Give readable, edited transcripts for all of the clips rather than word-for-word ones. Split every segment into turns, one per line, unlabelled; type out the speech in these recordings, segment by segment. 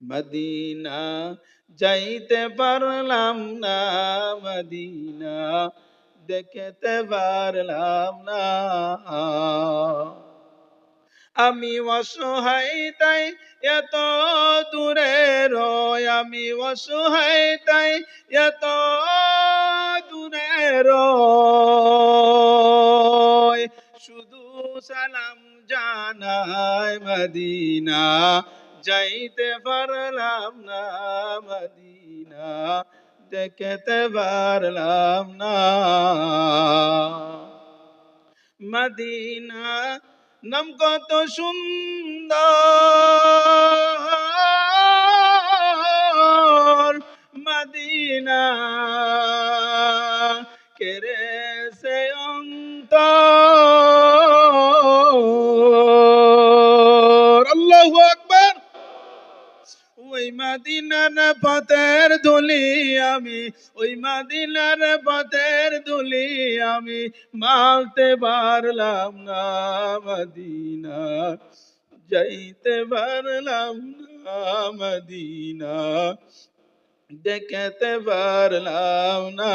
Medina যাইতে পারলাম না, মদিনা দেখতে পারলাম না। আমি অসহায় তাই এত দূরে রয়, আমি অসহায় তাই এত দূরে রয়, শুধু সালাম জানাই মদিনা যাইতে পারলাম না, মদিনা দেখতে পারলাম না। মদিনা নাম কত সুন্দর, মদিনা কেরে সে অন্তর। আল্লাহু আকবার। ওই মদিনার পথের ধুলি আমি, ওই মদিনার পথের ধুলি আমি মাখতে পারলাম না, মদিনা যাইতে পারলাম না, মদিনা দেখতে পারলাম না।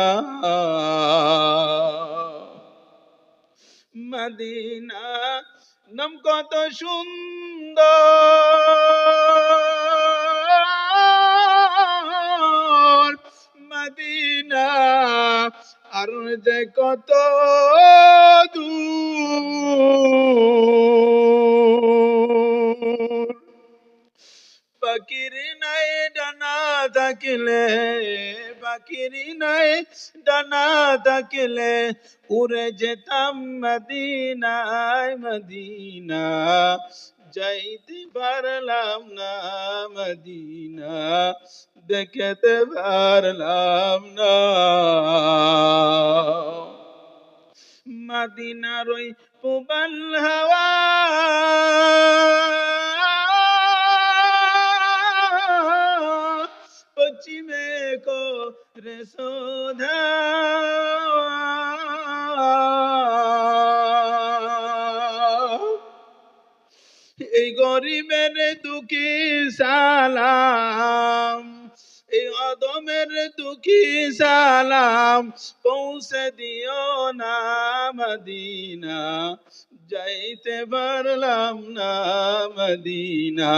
মদিনা নাম কত সুন্দর, মদিনা আর যে কত দূর। পাখির নাই ডানা থাকিলে, পাখির নাই ডানা থাকিলে উড়ে যেতাম মদিনায়, মদিনা যাইতে পারলাম না, মদিনা দেখতে পারলাম না। মদিনার ওই পুবাল হাওয়া পশ্চিমে করে শোধা, এই গরিবের দুঃখী সালাম, এই অদমের দুঃখী সালাম পৌঁছে দিও না, মদিনা যাইতে পারলাম না, মদিনা